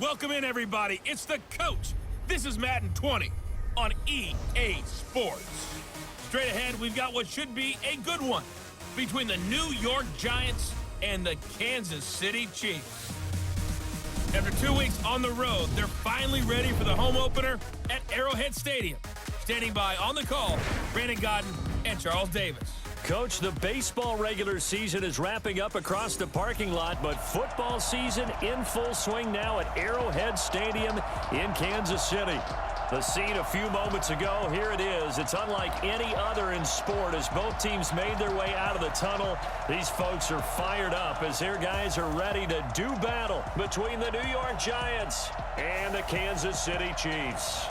Welcome in, everybody. It's the coach. This is Madden20 on EA Sports. Straight ahead, we've got what should be a good one between the New York Giants and the Kansas City Chiefs. After 2 weeks on the road, they're finally ready for the home opener at Arrowhead Stadium. Standing by on the call, Brandon Godden and Charles Davis. Coach, the baseball regular season is wrapping up across the parking lot, but football season in full swing now at Arrowhead Stadium in Kansas City. The scene a few moments ago, here it is. It's unlike any other in sport as both teams made their way out of the tunnel. These folks are fired up as their guys are ready to do battle between the New York Giants and the Kansas City Chiefs.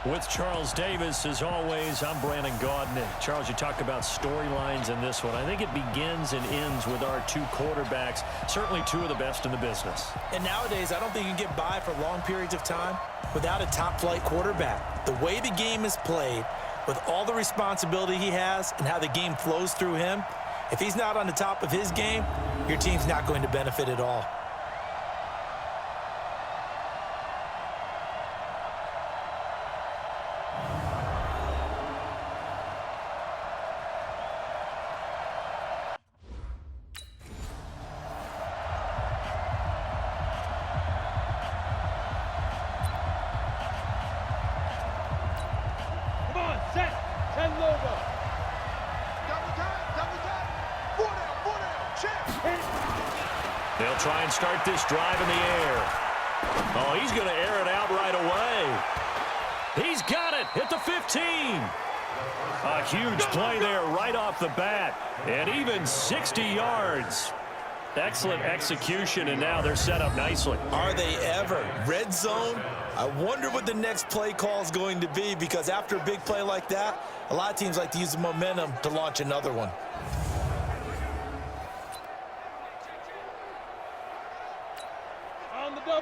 With Charles Davis, as always, I'm Brandon Godden. And Charles, you talk about storylines in this one. I think it begins and ends with our two quarterbacks, certainly two of the best in the business. And nowadays, I don't think you can get by for long periods of time without a top-flight quarterback. The way the game is played, with all the responsibility he has and how the game flows through him, if he's not on the top of his game, your team's not going to benefit at all. They'll try and start this drive in the air. Oh, he's going to air it out right away. He's got it at the 15. A huge play there right off the bat. And even 60 yards. Excellent execution, and now they're set up nicely. Are they ever? Red zone? I wonder what the next play call is going to be, because after a big play like that, a lot of teams like to use the momentum to launch another one.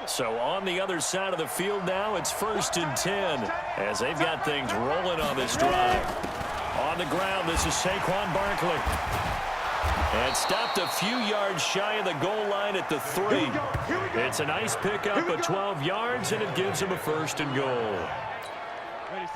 So on the other side of the field now, it's 1st and 10 as they've got things rolling on this drive. On the ground, this is Saquon Barkley. And stopped a few yards shy of the goal line at the 3. It's a nice pickup of 12 yards, and it gives him a 1st and goal.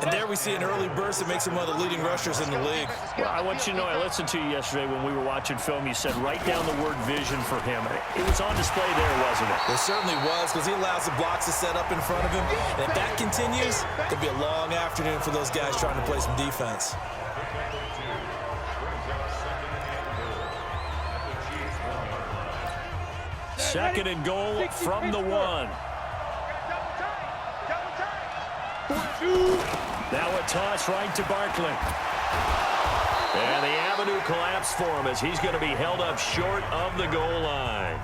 And there we see an early burst that makes him one of the leading rushers in the league. Well, I want you to know, I listened to you yesterday when we were watching film. You said write down the word vision for him. It was on display there, wasn't it? It certainly was, because he allows the blocks to set up in front of him. And if that continues, it'll be a long afternoon for those guys trying to play some defense. Second and goal from the 1. Now a toss right to Barkley. And the avenue collapsed for him as he's going to be held up short of the goal line.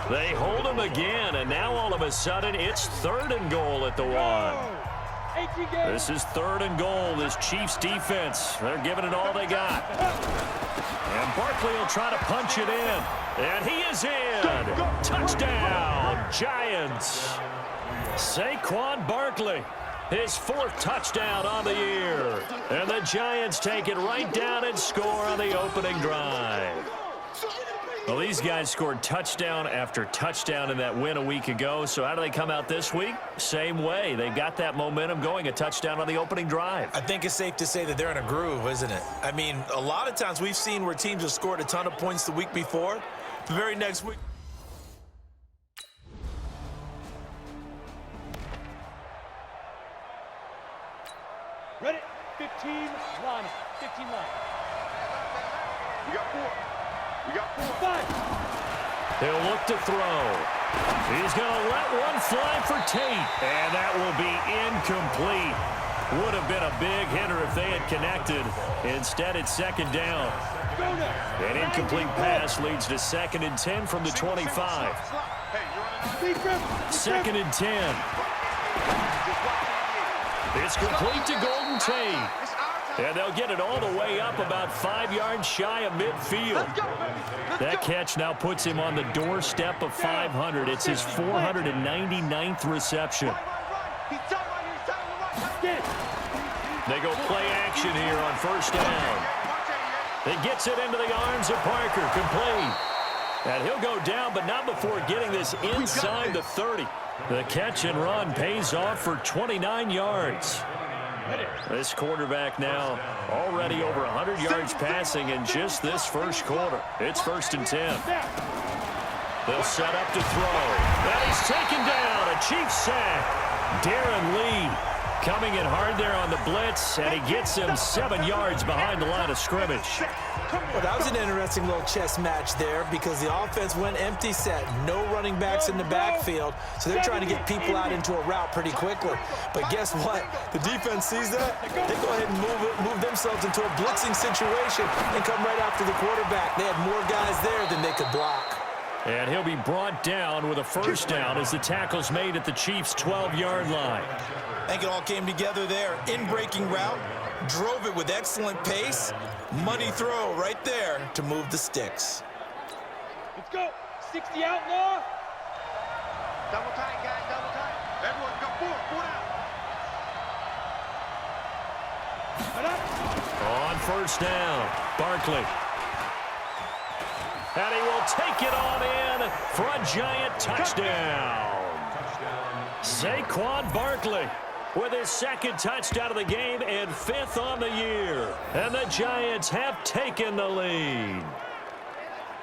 They hold him again, and now all of a sudden it's 3rd and goal at the 1. This is 3rd and goal, this Chiefs defense. They're giving it all they got. And Barkley will try to punch it in. And he is in. Touchdown, Giants. Saquon Barkley. His 4th touchdown on the year. And the Giants take it right down and score on the opening drive. Well, these guys scored touchdown after touchdown in that win a week ago. So how do they come out this week? Same way. They got that momentum going, a touchdown on the opening drive. I think it's safe to say that they're in a groove, isn't it? I mean, a lot of times we've seen where teams have scored a ton of points the week before. The very next week. Ready? 15 line. 15 line. We got 4. We got 4. 5. He'll look to throw. He's going to let one fly for Tate. And that will be incomplete. Would have been a big hitter if they had connected. Instead, it's 2nd down. An incomplete pass leads to 2nd and 10 from the 25. 2nd and 10. It's complete to Golden Tate. And they'll get it all the way up about 5 yards shy of midfield. That catch now puts him on the doorstep of 500. It's his 499th reception. They go play action here on 1st down. It gets it into the arms of Parker, complete. And he'll go down, but not before getting this inside the 30. The catch and run pays off for 29 yards. This quarterback now already over 100 yards passing in just this first quarter. It's 1st and 10. They'll set up to throw. And he's taken down. A Chiefs sack. Darren Lee coming in hard there on the blitz, and he gets him 7 yards behind the line of scrimmage. Well, that was an interesting little chess match there because the offense went empty set. No running backs in the backfield, so they're trying to get people out into a route pretty quickly. But guess what? The defense sees that. They go ahead and move themselves into a blitzing situation and come right after the quarterback. They had more guys there than they could block. And he'll be brought down with a first down as the tackle's made at the Chiefs' 12-yard line. I think it all came together there. In-breaking route, drove it with excellent pace. Money throw right there to move the sticks. Let's go. 60 outlaw. Double tight, guys, double tight. Everyone, go forward. On first down, Barkley. And he will take it on in for a giant touchdown. Saquon Barkley with his second touchdown of the game and 5th on the year. And the Giants have taken the lead.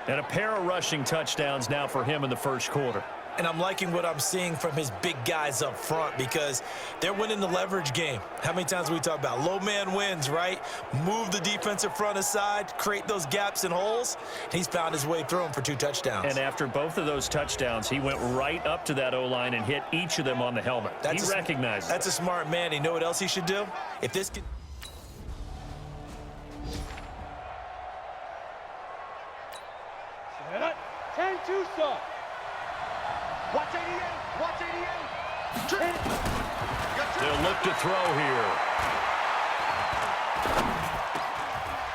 And a pair of rushing touchdowns now for him in the first quarter. And I'm liking what I'm seeing from his big guys up front because they're winning the leverage game. How many times we talk about low man wins, right? Move the defensive front aside, create those gaps and holes. He's found his way through them for 2 touchdowns. And after both of those touchdowns, he went right up to that O-line and hit each of them on the helmet. He recognized it. That's a smart man. You know what else he should do? If this can... 10-2 stop. Watch 88, watch 88. They'll look to throw here.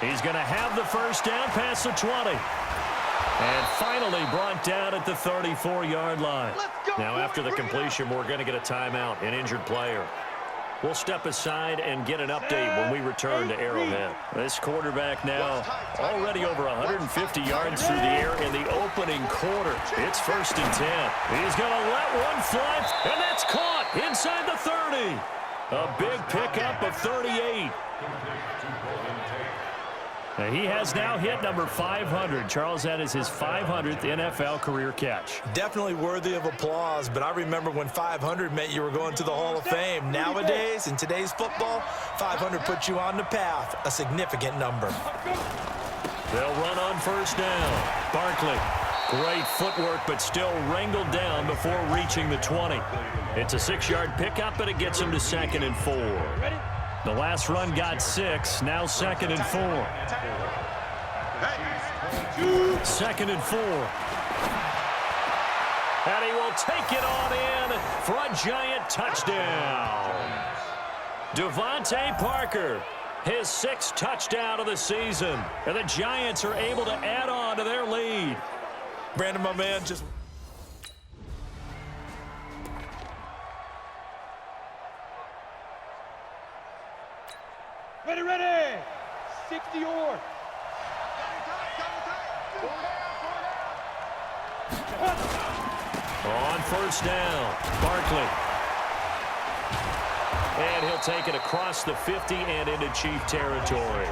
He's going to have the first down past the 20. And finally brought down at the 34-yard line. Now after the completion, we're going to get a timeout, an injured player. We'll step aside and get an update when we return to Arrowhead. This quarterback now already over 150 yards through the air in the opening quarter. It's 1st and 10. He's going to let one fly, and that's caught inside the 30. A big pickup of 38. Now he has now hit number 500. Charles, that is his 500th NFL career catch. Definitely worthy of applause, but I remember when 500 meant you were going to the Hall of Fame. Nowadays, in today's football, 500 puts you on the path, a significant number. They'll run on first down. Barkley, great footwork, but still wrangled down before reaching the 20. It's a 6-yard pickup, but it gets him to 2nd and 4. The last run got 6, now 2nd and 4. 2nd and 4. And he will take it on in for a giant touchdown. Devontae Parker, his 6th touchdown of the season. And the Giants are able to add on to their lead. Brandon, my man, just... Ready. 60 or. On first down, Barkley. And he'll take it across the 50 and into Chief territory.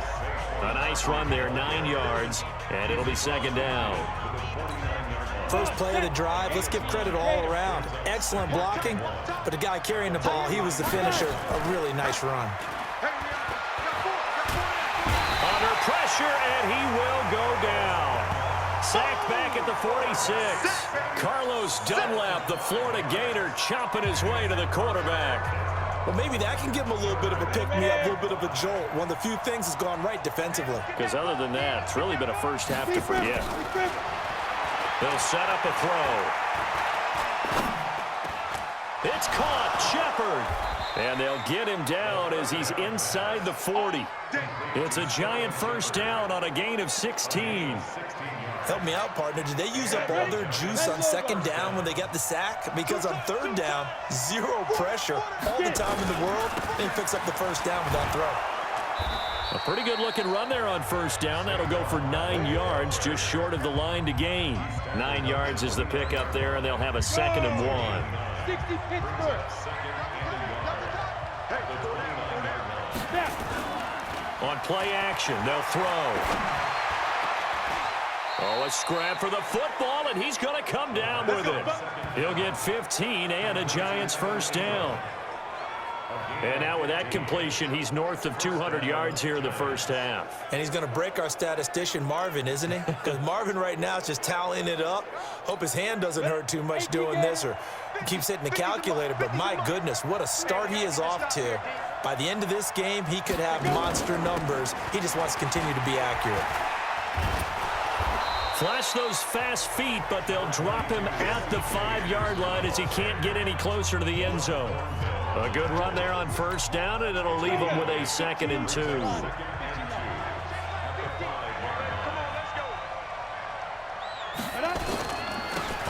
A nice run there, 9 yards, and it'll be 2nd down. First play of the drive, let's give credit all around. Excellent blocking, but the guy carrying the ball, he was the finisher. A really nice run. Under pressure, and he will go down. Sacked back at the 46. Carlos Dunlap, the Florida Gator, chopping his way to the quarterback. Well, maybe that can give him a little bit of a pick-me-up, a little bit of a jolt. One of the few things has gone right defensively. Because other than that, it's really been a first half to forget. They'll set up a throw. It's caught. Shepard. And they'll get him down as he's inside the 40. It's a giant first down on a gain of 16. Help me out, partner. Did they use up all their juice on 2nd down when they got the sack? Because on 3rd down, 0 pressure all the time in the world, and he picks up the first down with that throw. A pretty good-looking run there on first down. That'll go for 9 yards, just short of the line to gain. 9 yards is the pickup there, and they'll have a 2nd and 1. 60 Pittsburgh. On play action, they'll throw. Oh, a scrap for the football, and he's going to come down with it. He'll get 15 and a Giants first down. And now with that completion, he's north of 200 yards here in the first half. And he's going to break our statistician, Marvin, isn't he? Because Marvin right now is just tallying it up. Hope his hand doesn't hurt too much doing this or keeps hitting the calculator. But my goodness, what a start he is off to. By the end of this game, he could have monster numbers. He just wants to continue to be accurate. Flash those fast feet, but they'll drop him at the 5-yard line as he can't get any closer to the end zone. A good run there on first down, and it'll leave him with a 2nd and 2.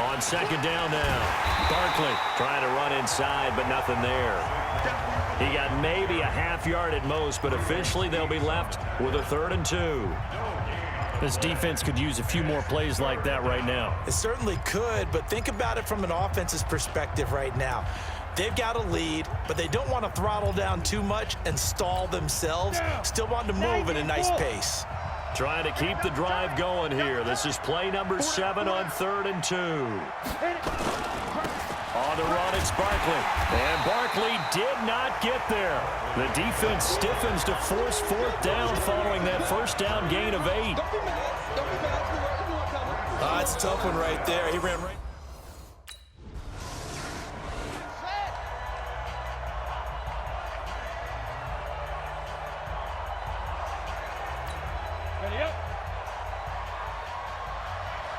On 2nd down now, Barkley trying to run inside, but nothing there. He got maybe a half-yard at most, but officially they'll be left with a 3rd and 2. This defense could use a few more plays like that right now. It certainly could, but think about it from an offense's perspective right now. They've got a lead, but they don't want to throttle down too much and stall themselves. Still want to move at a nice pace. Trying to keep the drive going here. This is play number 7 on 3rd and 2. On the run, it's Barkley. And Barkley did not get there. The defense stiffens to force 4th down following that first down gain of 8. That's a tough one right there. He ran right. Ready up.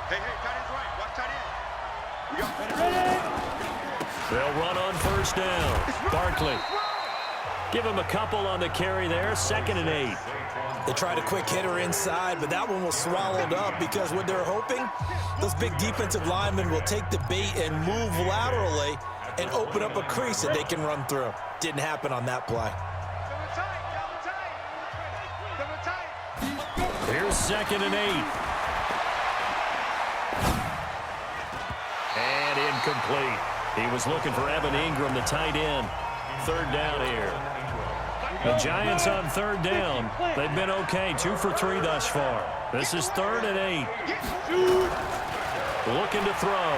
Hey, tight end's right. Watch tight end. We got Ready. They'll run on first down. Barkley. Give him a couple on the carry there. 2nd and 8. They tried a quick hitter inside, but that one was swallowed up because what they're hoping, those big defensive linemen will take the bait and move laterally and open up a crease that they can run through. Didn't happen on that play. Here's 2nd and 8. And incomplete. He was looking for Evan Ingram, the tight end. 3rd down here. The Giants on 3rd down. They've been okay, 2 for 3 thus far. This is 3rd and 8. Looking to throw.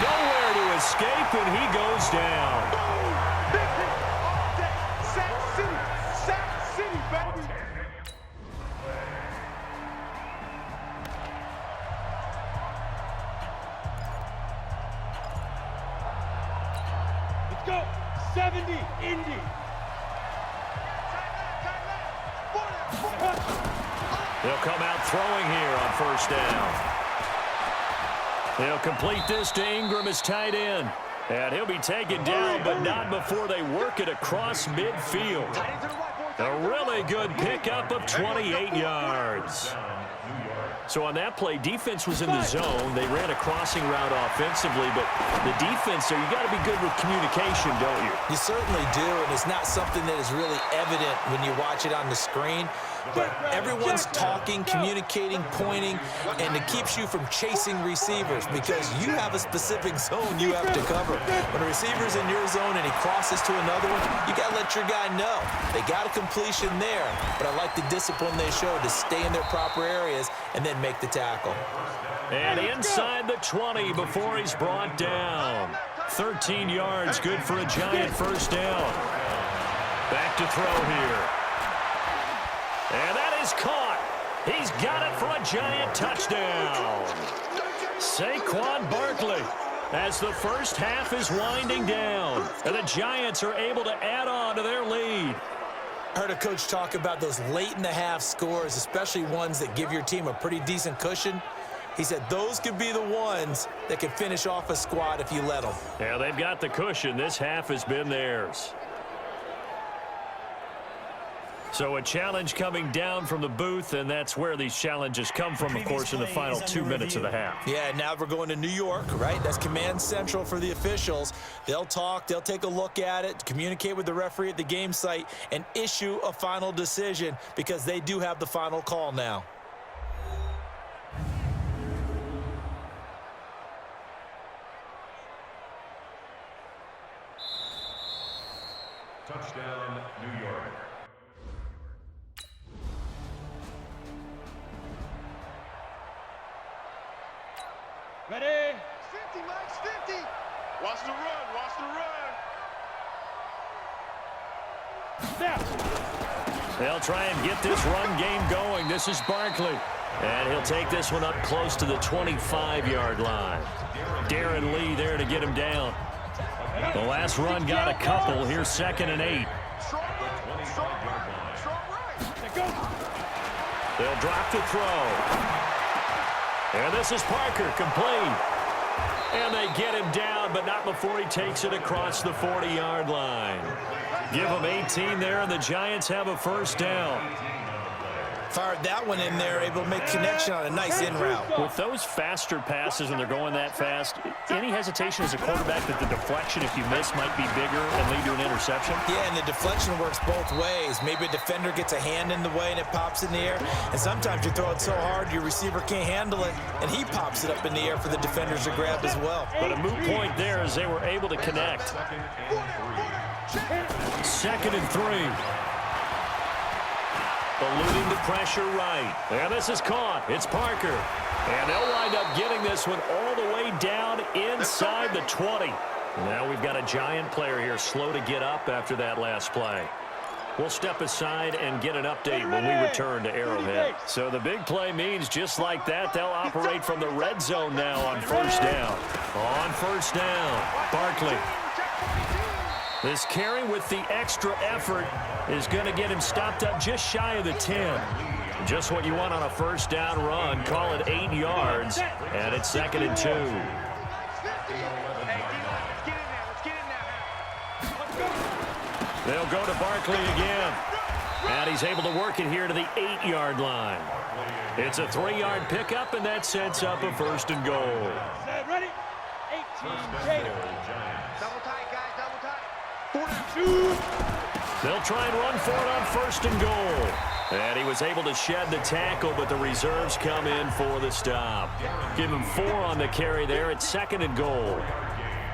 Nowhere to escape, and he goes down. Sack City, baby. Let's go. 70 Indy. They'll come out throwing here on first down. They'll complete this to Ingram as tight end. And he'll be taken down, but not before they work it across midfield. A really good pickup of 28 yards. So on that play, defense was in the zone. They ran a crossing route offensively, but the defense there, you got to be good with communication, don't you? You certainly do, and it's not something that is really evident when you watch it on the screen. But everyone's talking, communicating, pointing, and it keeps you from chasing receivers because you have a specific zone you have to cover. When a receiver's in your zone and he crosses to another one, you got to let your guy know. They got a completion there, but I like the discipline they showed to stay in their proper areas and then make the tackle. And inside the 20 before he's brought down. 13 yards, good for a Giant first down. Back to throw here. And that is caught. He's got it for a Giant touchdown. Saquon Barkley as the first half is winding down. And the Giants are able to add on to their lead. I heard a coach talk about those late-in-the-half scores, especially ones that give your team a pretty decent cushion. He said those could be the ones that can finish off a squad if you let them. Yeah, they've got the cushion. This half has been theirs. So a challenge coming down from the booth, and that's where these challenges come from, of course, in the final 2 minutes of the half. Yeah, now we're going to New York, right? That's command central for the officials. They'll talk, they'll take a look at it, communicate with the referee at the game site, and issue a final decision because they do have the final call now. Touchdown, New York. Ready? 50, Mike's 50. Watch the run, watch the run. Snap. They'll try and get this run game going. This is Barkley. And he'll take this one up close to the 25-yard line. Darren Lee there to get him down. The last run got a couple. Here's 2nd and 8. They'll drop to throw. And this is Parker, complete. And they get him down, but not before he takes it across the 40-yard line. Give him 18 there, and the Giants have a first down. Fired that one in there, able to make connection on a nice in route. With those faster passes when they're going that fast, any hesitation as a quarterback that the deflection, if you miss, might be bigger and lead to an interception? Yeah, and the deflection works both ways. Maybe a defender gets a hand in the way and it pops in the air. And sometimes you throw it so hard your receiver can't handle it, and he pops it up in the air for the defenders to grab as well. But a moot point there as they were able to connect. 2nd and 3. Eluding the pressure right. And this is caught. It's Parker. And they'll wind up getting this one all the way down inside the 20. Now we've got a Giant player here slow to get up after that last play. We'll step aside and get an update when we return to Arrowhead. So the big play means just like that, they'll operate from the red zone now on first down. On first down, Barkley. This carry with the extra effort is going to get him stopped up just shy of the 10. Just what you want on a first down run. Call it 8 yards, and it's 2nd and 2. They'll go to Barkley again. And he's able to work it here to the 8-yard line. It's a 3-yard pickup, and that sets up a 1st and goal. Ready? 18. Double tight, guys, double tight. 42. They'll try and run for it on 1st and goal. And he was able to shed the tackle, but the reserves come in for the stop. Give him 4 on the carry there. It's 2nd and goal.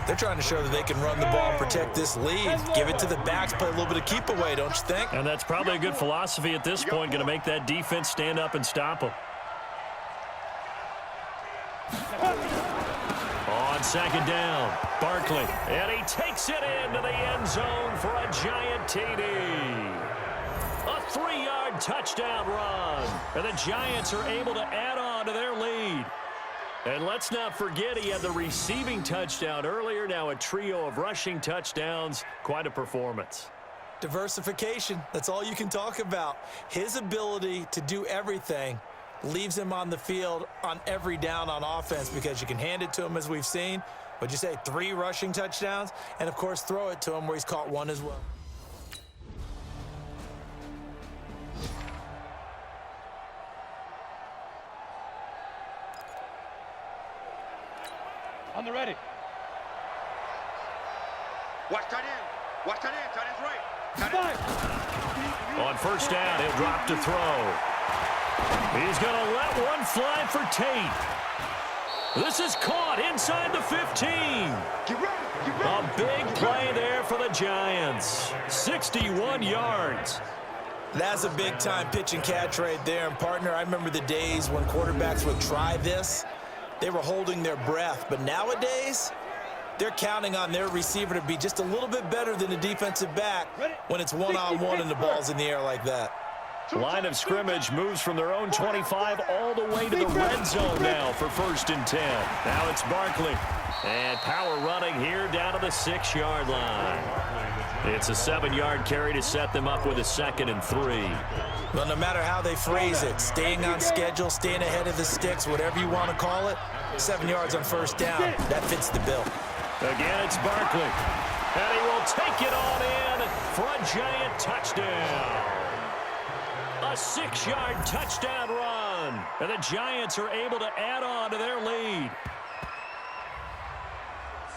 They're trying to show that they can run the ball and protect this lead. Give it to the backs, play a little bit of keep away, don't you think? And that's probably a good philosophy at this point, going to make that defense stand up and stop them. On 2nd down, Barkley. And he takes it into the end zone for a Giant TD. A 3-yard touchdown run. And the Giants are able to add on to their lead. And let's not forget he had the receiving touchdown earlier. Now a trio of rushing touchdowns. Quite a performance. Diversification, that's all you can talk about. His ability to do everything leaves him on the field on every down on offense because you can hand it to him as we've seen. But you say 3 rushing touchdowns, and of course throw it to him where he's caught 1 as well. On the ready. Watch tight end. Watch tight end. Tight end's right. Tight end. 5. On first down, he'll drop to throw. He's going to let one fly for Tate. This is caught inside the 15. Get ready. Get ready. A big play there for the Giants. 61 yards. That's a big-time pitch and catch right there. And, partner, I remember the days when quarterbacks would try this. They were holding their breath. But nowadays, they're counting on their receiver to be just a little bit better than the defensive back when it's one-on-one and the ball's in the air like that. Line of scrimmage moves from their own 25 all the way to the red zone now for 1st and 10. Now it's Barkley. And power running here down to the 6-yard line. It's a 7-yard carry to set them up with a 2nd and 3. Well, no matter how they phrase it, staying on schedule, staying ahead of the sticks, whatever you want to call it, 7 yards on first down, that fits the bill. Again, it's Barkley. And he will take it on in for a Giant touchdown. A 6-yard touchdown run. And the Giants are able to add on to their lead.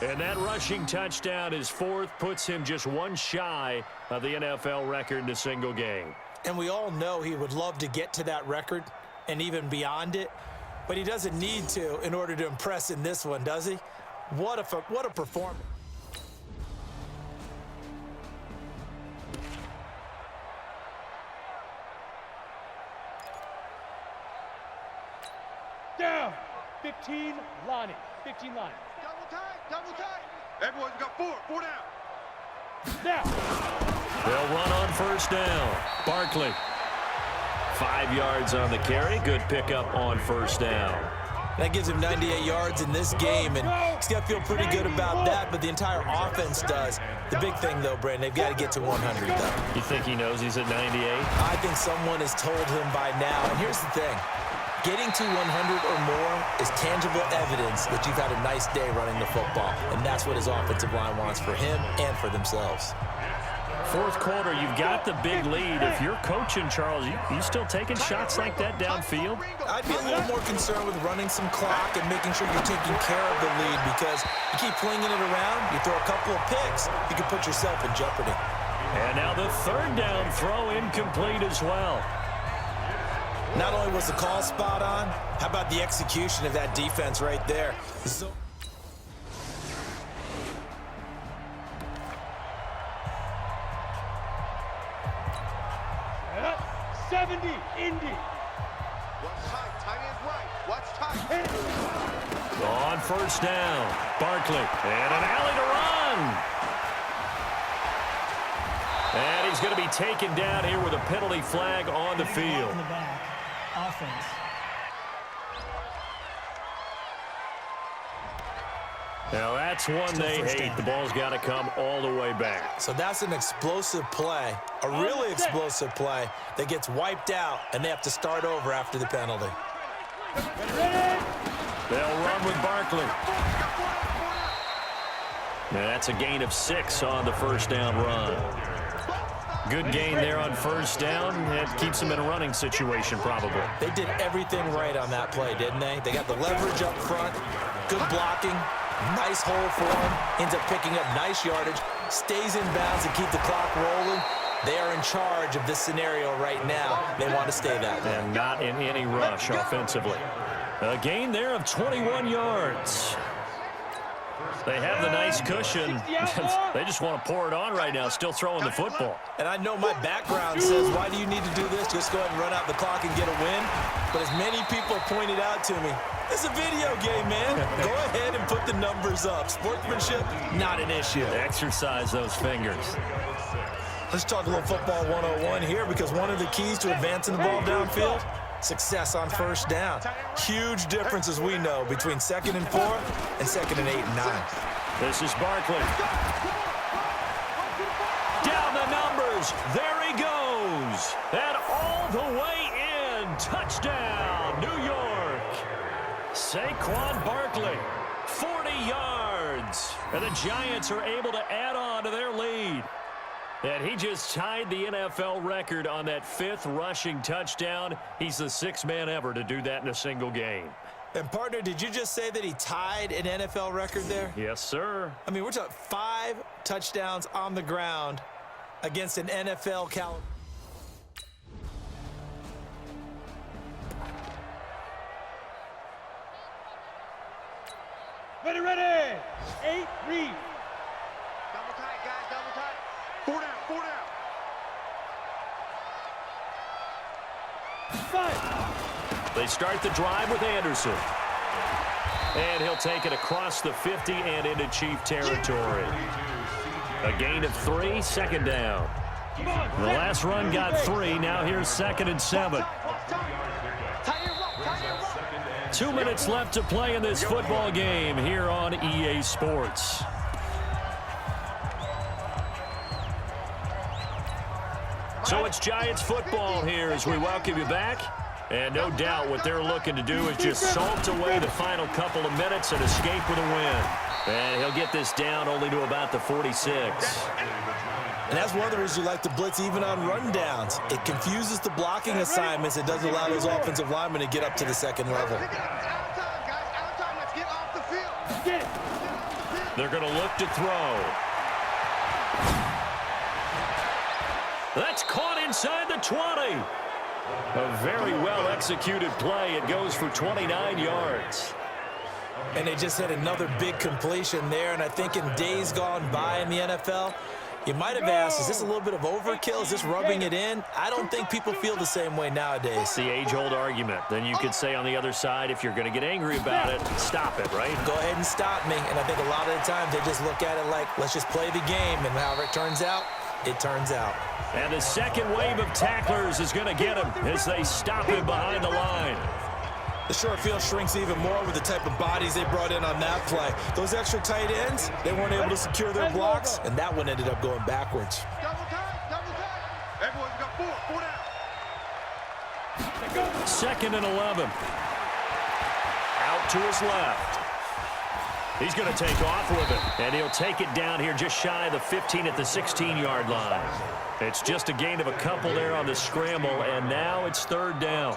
And that rushing touchdown, his fourth, puts him just one shy of the NFL record in a single game. And we all know he would love to get to that record and even beyond it, but he doesn't need to in order to impress in this one, does he? What a performance. Down. 15, Lonnie. 15 line. Double tight, double tight. Everyone's got four down. Now. They'll run on first down. Barkley. 5 yards on the carry. Good pickup on first down. That gives him 98 yards in this game, and he's got to feel pretty good about that, but the entire offense does. The big thing, though, Brandon, they've got to get to 100, though. You think he knows he's at 98? I think someone has told him by now, and here's the thing. Getting to 100 or more is tangible evidence that you've had a nice day running the football, and that's what his offensive line wants for him and for themselves. Fourth quarter, you've got the big lead. If you're coaching, Charles, you still taking shots like that downfield? I'd be a little more concerned with running some clock and making sure you're taking care of the lead, because you keep flinging it around, you throw a couple of picks, you can put yourself in jeopardy. And now the third down throw incomplete as well. Not only was the call spot on, how about the execution of that defense right there? 70, Indy. Watch tight, tight ends right. Watch tight. On first down, Barkley. And an alley to run. And he's going to be taken down here with a penalty flag on the field. In the back. Offense. Now that's one they hate. The ball's got to come all the way back. So that's an explosive play, a really explosive play that gets wiped out, and they have to start over after the penalty. They'll run with Barkley. Now that's a gain of 6 on the first down run. Good gain there on first down. It keeps them in a running situation probably. They did everything right on that play, didn't they? They got the leverage up front, good blocking, nice hole for him, ends up picking up nice yardage, stays in bounds and keep the clock rolling. They are in charge of this scenario right now. They want to stay that way. And not in any rush offensively. A gain there of 21 yards. They have the nice cushion. They just want to pour it on right now, still throwing the football. And I know my background says, why do you need to do this? Just go ahead and run out the clock and get a win. But as many people pointed out to me, it's a video game, man. Go ahead and put the numbers up. Sportsmanship, not an issue. Exercise those fingers. Let's talk a little football 101 here, because one of the keys to advancing the ball downfield, success on first down. Huge difference, as we know, between 2nd and 4 and 2nd and 8 and 9. This is Barkley. Down the numbers. There he goes. And all the way in. Touchdown, New York. Saquon Barkley, 40 yards. And the Giants are able to add on to their lead. And he just tied the NFL record on that 5th rushing touchdown. He's the 6th man ever to do that in a single game. And, partner, did you just say that he tied an NFL record there? Yes, sir. I mean, we're talking 5 touchdowns on the ground against an NFL caliber. Ready. 8, read. Double tight, guys, double tight. 4 down, 4 down. 5. They start the drive with Anderson. And he'll take it across the 50 and into Chief territory. A gain of 3, 2nd down. The last run got 3. Now here's 2nd and 7. 2 minutes left to play in this football game here on EA Sports. So it's Giants football here as we welcome you back. And no doubt what they're looking to do is just salt away the final couple of minutes and escape with a win. And he'll get this down only to about the 46. And that's one of the reasons you like to blitz even on rundowns. It confuses the blocking assignments. It doesn't allow those offensive linemen to get up to the second level. They're going to look to throw. That's caught inside the 20. A very well-executed play. It goes for 29 yards. And they just had another big completion there. And I think in days gone by in the NFL, you might have asked, is this a little bit of overkill? Is this rubbing it in? I don't think people feel the same way nowadays. It's the age-old argument. Then you could say on the other side, if you're going to get angry about it, stop it, right? Go ahead and stop me. And I think a lot of the times they just look at it like, let's just play the game. And however it turns out, it turns out. And the second wave of tacklers is going to get him as they stop him behind the line. The short field shrinks even more with the type of bodies they brought in on that play. Those extra tight ends, they weren't able to secure their blocks, and that one ended up going backwards. Double tight, double tight. Hey, boys, we got four down. 2nd and 11. Out to his left. He's going to take off with it, and he'll take it down here just shy of the 15 at the 16-yard line. It's just a gain of a couple there on the scramble, and now it's 3rd down.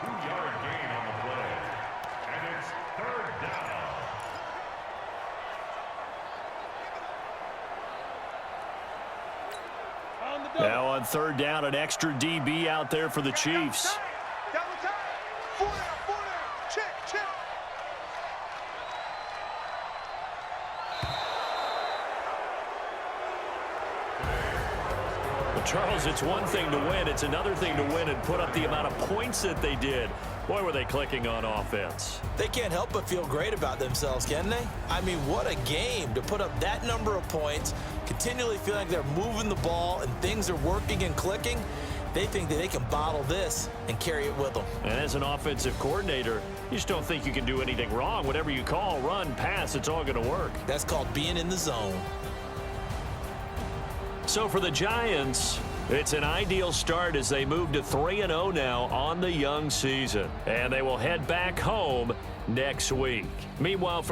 Now on 3rd down, an extra DB out there for the Chiefs. Double tight. 4 down, check, check. Well, Charles, it's one thing to win. It's another thing to win and put up the amount of points that they did. Boy, were they clicking on offense. They can't help but feel great about themselves, can they? I mean, what a game to put up that number of points, continually feeling like they're moving the ball and things are working and clicking. They think that they can bottle this and carry it with them. And as an offensive coordinator, you just don't think you can do anything wrong. Whatever you call, run, pass, it's all going to work. That's called being in the zone. So for the Giants, it's an ideal start as they move to 3-0 now on the young season. And they will head back home next week. Meanwhile, for